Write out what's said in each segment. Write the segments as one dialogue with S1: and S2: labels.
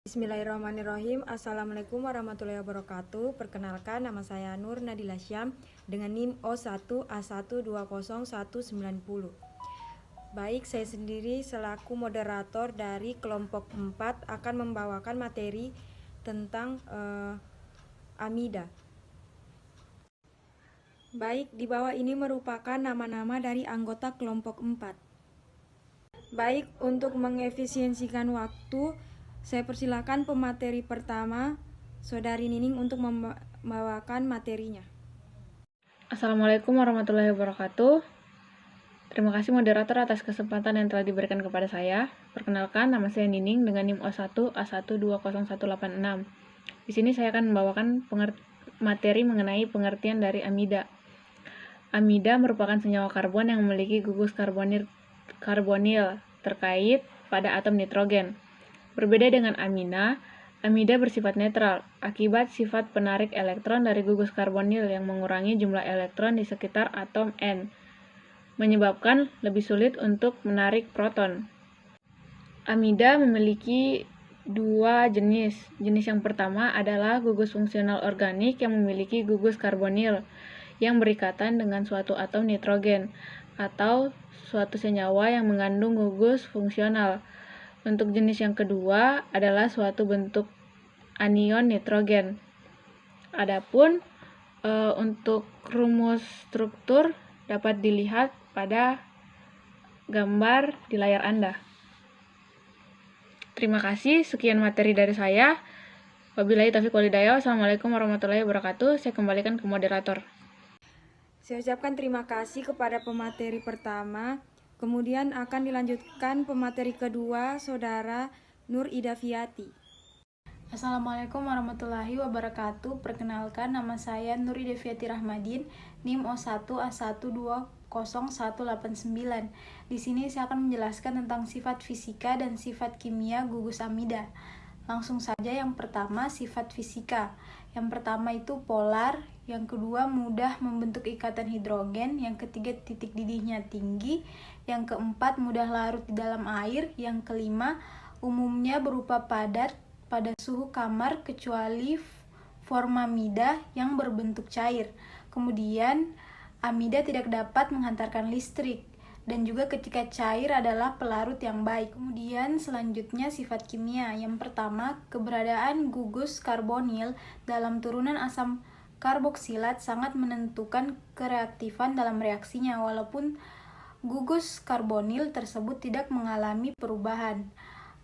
S1: Bismillahirrahmanirrahim. Assalamualaikum warahmatullahi wabarakatuh. Perkenalkan, nama saya Nur Nadila Syam dengan NIM O1A1201190. Baik, saya sendiri selaku moderator dari kelompok 4 akan membawakan materi tentang amida. Baik, di bawah ini merupakan nama-nama dari anggota kelompok 4. Baik, untuk mengefisiensikan waktu, saya persilakan pemateri pertama, Saudari Nining, untuk membawakan materinya.
S2: Assalamualaikum warahmatullahi wabarakatuh. Terima kasih moderator atas kesempatan yang telah diberikan kepada saya. Perkenalkan, nama saya Nining dengan NIM O1A1201186. Di sini saya akan membawakan materi mengenai pengertian dari amida. Amida merupakan senyawa karbon yang memiliki gugus karbonil terkait pada atom nitrogen. Berbeda dengan amida bersifat netral, akibat sifat penarik elektron dari gugus karbonil yang mengurangi jumlah elektron di sekitar atom N, menyebabkan lebih sulit untuk menarik proton. Amida memiliki dua jenis. Jenis yang pertama adalah gugus fungsional organik yang memiliki gugus karbonil yang berikatan dengan suatu atom nitrogen atau suatu senyawa yang mengandung gugus fungsional. Untuk jenis yang kedua adalah suatu bentuk anion nitrogen. Adapun untuk rumus struktur dapat dilihat pada gambar di layar Anda. Terima kasih, sekian materi dari saya. Wabillahi taufiq wal hidayah. Wassalamualaikum warahmatullahi wabarakatuh. Saya kembalikan ke moderator.
S1: Saya ucapkan terima kasih kepada pemateri pertama. Kemudian akan dilanjutkan pemateri kedua, Saudara Nur Ida Fiati.
S3: Assalamualaikum warahmatullahi wabarakatuh. Perkenalkan, nama saya Nur Ida Fiati Rahmadin, NIM O1A1201189. Di sini saya akan menjelaskan tentang sifat fisika dan sifat kimia gugus amida. Langsung saja, yang pertama sifat fisika. Yang pertama itu polar, yang kedua mudah membentuk ikatan hidrogen, yang ketiga titik didihnya tinggi, yang keempat mudah larut di dalam air, yang kelima umumnya berupa padat pada suhu kamar kecuali formamida yang berbentuk cair. Kemudian amida tidak dapat menghantarkan listrik dan juga ketika cair adalah pelarut yang baik. Kemudian selanjutnya sifat kimia. Yang pertama, keberadaan gugus karbonil dalam turunan asam karboksilat sangat menentukan kereaktifan dalam reaksinya, walaupun gugus karbonil tersebut tidak mengalami perubahan.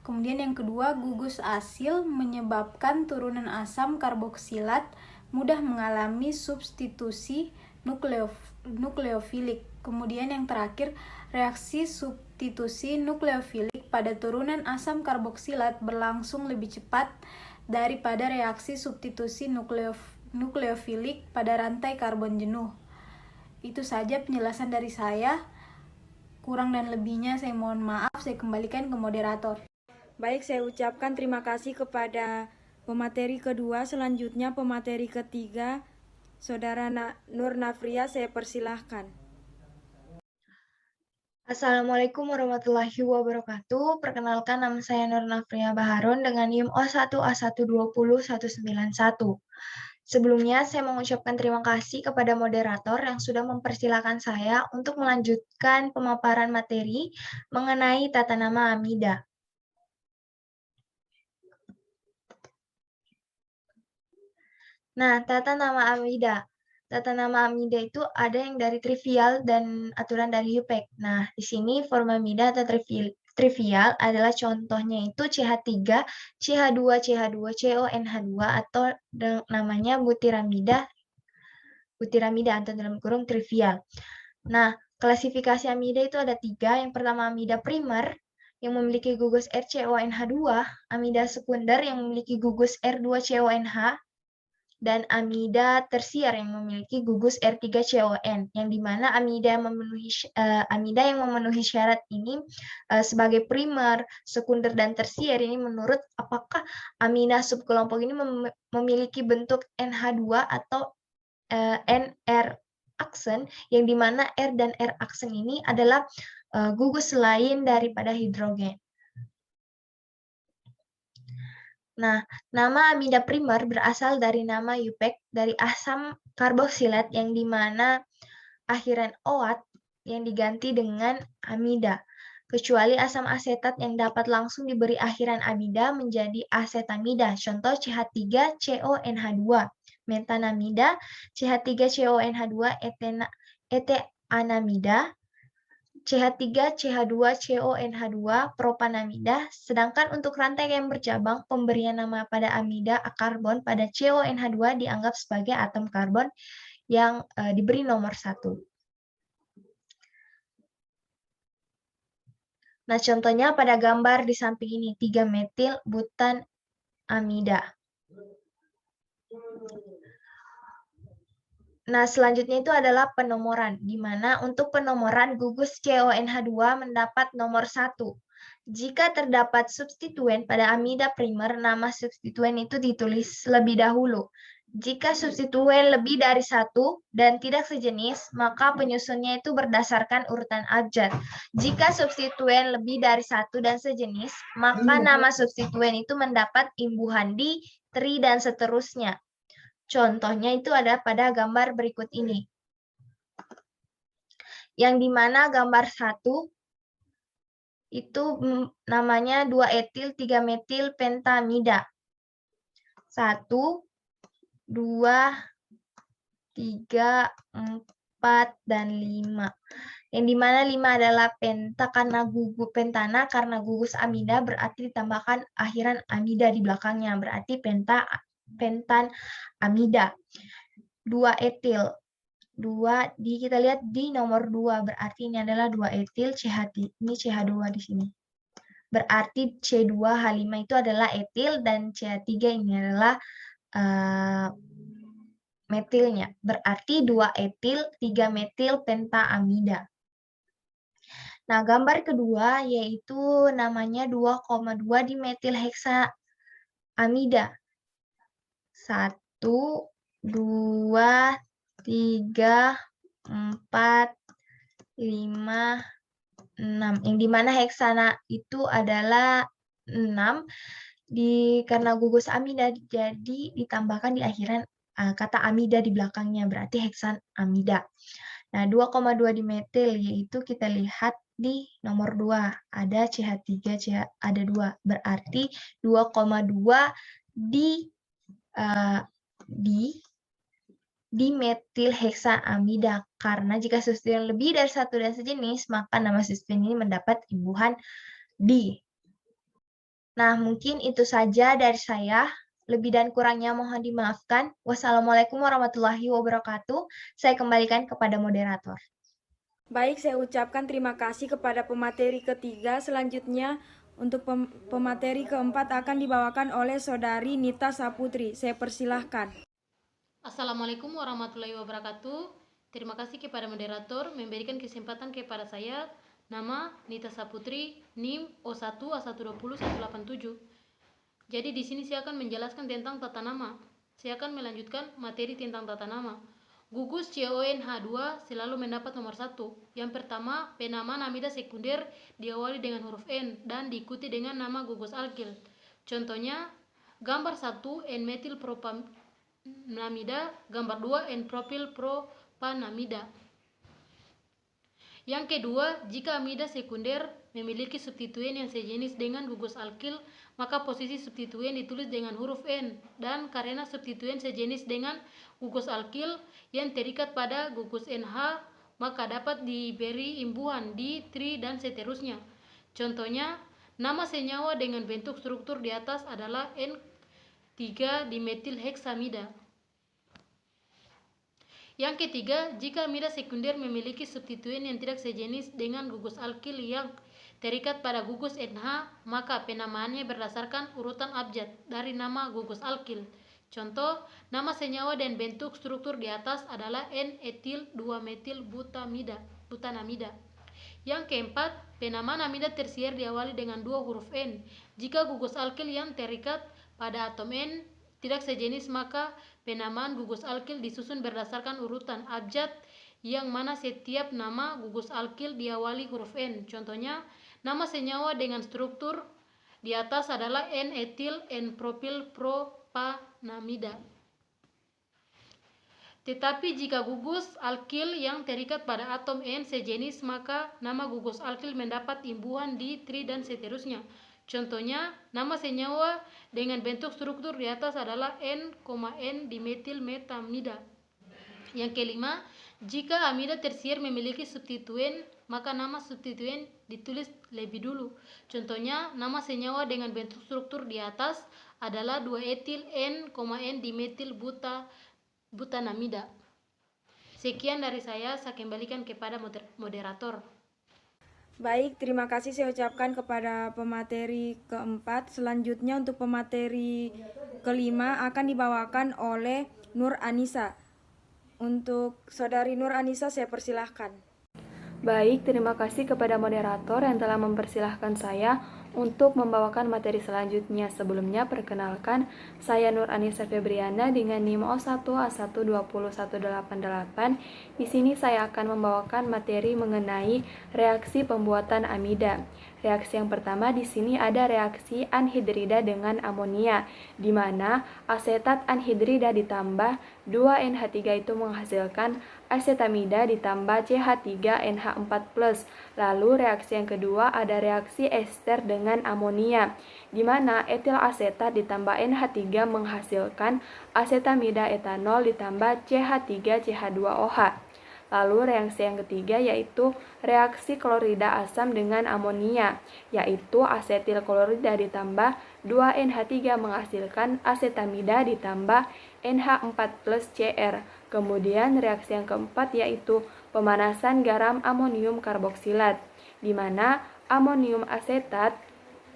S3: Kemudian yang kedua, gugus asil menyebabkan turunan asam karboksilat mudah mengalami substitusi nukleofilik. Kemudian yang terakhir, reaksi substitusi nukleofilik pada turunan asam karboksilat berlangsung lebih cepat daripada reaksi substitusi nukleofilik pada rantai karbon jenuh. Itu saja penjelasan dari saya. Kurang dan lebihnya saya mohon maaf. Saya kembalikan ke moderator.
S1: Baik, saya ucapkan terima kasih kepada pemateri kedua. Selanjutnya pemateri ketiga, Saudara Nur Nafria, saya persilahkan.
S4: Assalamualaikum warahmatullahi wabarakatuh. Perkenalkan, nama saya Nur Nafria Baharun dengan NIM O1A1201191. Sebelumnya, saya mengucapkan terima kasih kepada moderator yang sudah mempersilahkan saya untuk melanjutkan pemaparan materi mengenai tata nama amida. Nah, tata nama amida. Tata nama amida itu ada yang dari trivial dan aturan dari UPEC. Nah, di sini form amida atau trivial adalah contohnya itu CH3, CH2, CH2, CONH2 atau namanya butiramida atau dalam kurung trivial. Nah, klasifikasi amida itu ada 3. Yang pertama amida primer yang memiliki gugus RCONH2, amida sekunder yang memiliki gugus R2CONH, dan amida tersier yang memiliki gugus R3CON, yang dimana amida yang memenuhi syarat ini sebagai primer, sekunder, dan tersier ini menurut apakah amida subkelompok ini memiliki bentuk NH2 atau NR aksen, yang dimana R dan R aksen ini adalah gugus lain daripada hidrogen. Nah, nama amida primer berasal dari nama UPEC dari asam karboksilat yang dimana akhiran OAT yang diganti dengan amida. Kecuali asam asetat yang dapat langsung diberi akhiran amida menjadi asetamida. Contoh CH3CONH2, metanamida, CH3CONH2 eteanamida, CH3CH2CONH2 propanamida, sedangkan untuk rantai yang bercabang, pemberian nama pada amida karbon pada CONH2 dianggap sebagai atom karbon yang diberi nomor 1. Nah, contohnya pada gambar di samping ini, 3-metil butanamida. Nah, selanjutnya itu adalah penomoran, di mana untuk penomoran gugus CONH2 mendapat nomor 1. Jika terdapat substituen pada amida primer, nama substituen itu ditulis lebih dahulu. Jika substituen lebih dari 1 dan tidak sejenis, maka penyusunnya itu berdasarkan urutan abjad. Jika substituen lebih dari 1 dan sejenis, maka nama substituen itu mendapat imbuhan di, tri, dan seterusnya. Contohnya itu ada pada gambar berikut ini. Yang dimana gambar 1 itu namanya 2-etil 3-metil pentamida. 1, 2, 3, 4, dan 5. Yang dimana 5 adalah penta karena gugus pentana karena gugus amida berarti ditambahkan akhiran amida di belakangnya, berarti pentan amida. 2-etil. 2 kita lihat di nomor 2, berarti ini adalah 2-etil CH3. Ini CH2 di sini. Berarti C2H5 itu adalah etil dan CH3 ini adalah metilnya. Berarti 2-etil 3-metil pentaamida. Nah, gambar kedua yaitu namanya 2,2 dimetil heksaamida. 1, 2, 3, 4, 5, 6. Yang dimana heksana itu adalah 6 karena gugus amida jadi ditambahkan di akhiran kata amida di belakangnya, berarti heksan amida. Nah, 2,2 dimetil yaitu kita lihat di nomor 2 ada CH3 ada 2, berarti 2,2 dimetil heksaamida, karena jika substituen lebih dari 1 dan sejenis, maka nama substituen ini mendapat imbuhan di. Nah, mungkin itu saja dari saya. Lebih dan kurangnya mohon dimaafkan. Wassalamualaikum warahmatullahi wabarakatuh. Saya kembalikan kepada moderator.
S1: Baik, saya ucapkan terima kasih kepada pemateri ketiga. Selanjutnya, untuk pemateri keempat akan dibawakan oleh Saudari Nita Saputri. Saya persilahkan.
S5: Assalamualaikum warahmatullahi wabarakatuh. Terima kasih kepada moderator memberikan kesempatan kepada saya. Nama Nita Saputri, NIM O1A120-187. Jadi di sini saya akan menjelaskan tentang tata nama. Saya akan melanjutkan materi tentang tata nama. Gugus CONH2 selalu mendapat nomor 1. Yang pertama, penamaan amida sekunder diawali dengan huruf N dan diikuti dengan nama gugus alkil. Contohnya, gambar 1 N-metil propanamida, gambar 2 N-propil propanamida. Yang kedua, jika amida sekunder memiliki substituen yang sejenis dengan gugus alkil, maka posisi substituen ditulis dengan huruf N, dan karena substituen sejenis dengan gugus alkil yang terikat pada gugus NH, maka dapat diberi imbuhan di, tri, dan seterusnya. Contohnya, nama senyawa dengan bentuk struktur di atas adalah N3 dimetil heksamida. Yang ketiga, jika amida sekunder memiliki substituen yang tidak sejenis dengan gugus alkil yang terikat pada gugus NH, maka penamaannya berdasarkan urutan abjad dari nama gugus alkil. Contoh, nama senyawa dan bentuk struktur di atas adalah N-etil 2-metil butanamida. Yang keempat, penamaan amida tersier diawali dengan 2 huruf N. Jika gugus alkil yang terikat pada atom N tidak sejenis, maka penamaan gugus alkil disusun berdasarkan urutan abjad yang mana setiap nama gugus alkil diawali huruf N. Contohnya, nama senyawa dengan struktur di atas adalah N-etil N-propil propanamida. Tetapi jika gugus alkil yang terikat pada atom N sejenis, maka nama gugus alkil mendapat imbuhan di tri dan seterusnya. Contohnya, nama senyawa dengan bentuk struktur di atas adalah N, dimetil metamida. Yang kelima, jika amida tersier memiliki substituen, maka nama substituen ditulis lebih dulu. Contohnya, nama senyawa dengan bentuk struktur di atas adalah 2-etil N, dimetil butanamida. Sekian dari saya kembalikan kepada moderator.
S1: Baik, terima kasih saya ucapkan kepada pemateri keempat. Selanjutnya untuk pemateri kelima akan dibawakan oleh Nur Anissa. Untuk Saudari Nur Anissa saya persilahkan.
S2: Baik, terima kasih kepada moderator yang telah mempersilahkan saya untuk membawakan materi selanjutnya. Sebelumnya, perkenalkan, saya Nur Anissa Febriana dengan NIM 01A1201888. Di sini saya akan membawakan materi mengenai reaksi pembuatan amida. Reaksi yang pertama di sini ada reaksi anhidrida dengan amonia, di mana asetat anhidrida ditambah 2NH3 itu menghasilkan asetamida ditambah CH3NH4+. Lalu reaksi yang kedua ada reaksi ester dengan amonia, di mana etil asetat ditambah NH3 menghasilkan asetamida etanol ditambah CH3CH2OH. Lalu reaksi yang ketiga yaitu reaksi klorida asam dengan amonia, yaitu asetil klorida ditambah 2NH3 menghasilkan asetamida ditambah NH4+Cr. Kemudian reaksi yang keempat yaitu pemanasan garam amonium karboksilat, di mana amonium asetat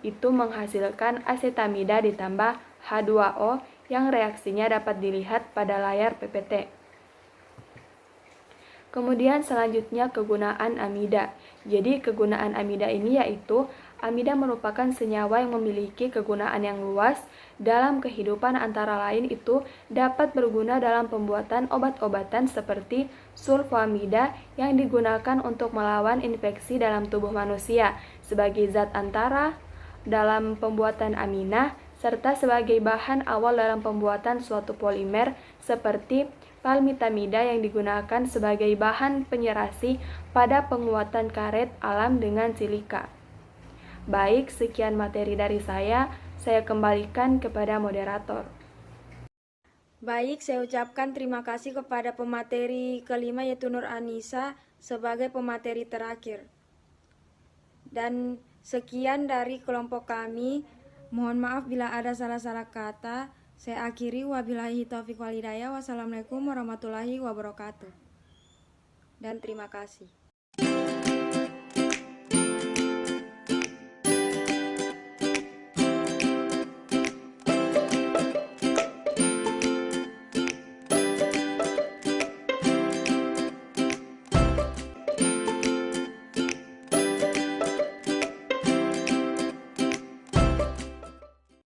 S2: itu menghasilkan asetamida ditambah H2O yang reaksinya dapat dilihat pada layar PPT. Kemudian selanjutnya kegunaan amida. Jadi kegunaan amida ini yaitu amida merupakan senyawa yang memiliki kegunaan yang luas dalam kehidupan, antara lain itu dapat berguna dalam pembuatan obat-obatan seperti sulfamida yang digunakan untuk melawan infeksi dalam tubuh manusia sebagai zat antara dalam pembuatan amina, serta sebagai bahan awal dalam pembuatan suatu polimer seperti palmitamida yang digunakan sebagai bahan penyerasi pada penguatan karet alam dengan silika. Baik, sekian materi dari saya kembalikan kepada moderator.
S1: Baik, saya ucapkan terima kasih kepada pemateri kelima yaitu Nur Anissa sebagai pemateri terakhir. Dan sekian dari kelompok kami. Mohon maaf bila ada salah-salah kata. Saya akhiri, wabillahi taufiq wal hidayah. Wassalamualaikum warahmatullahi wabarakatuh. Dan terima kasih.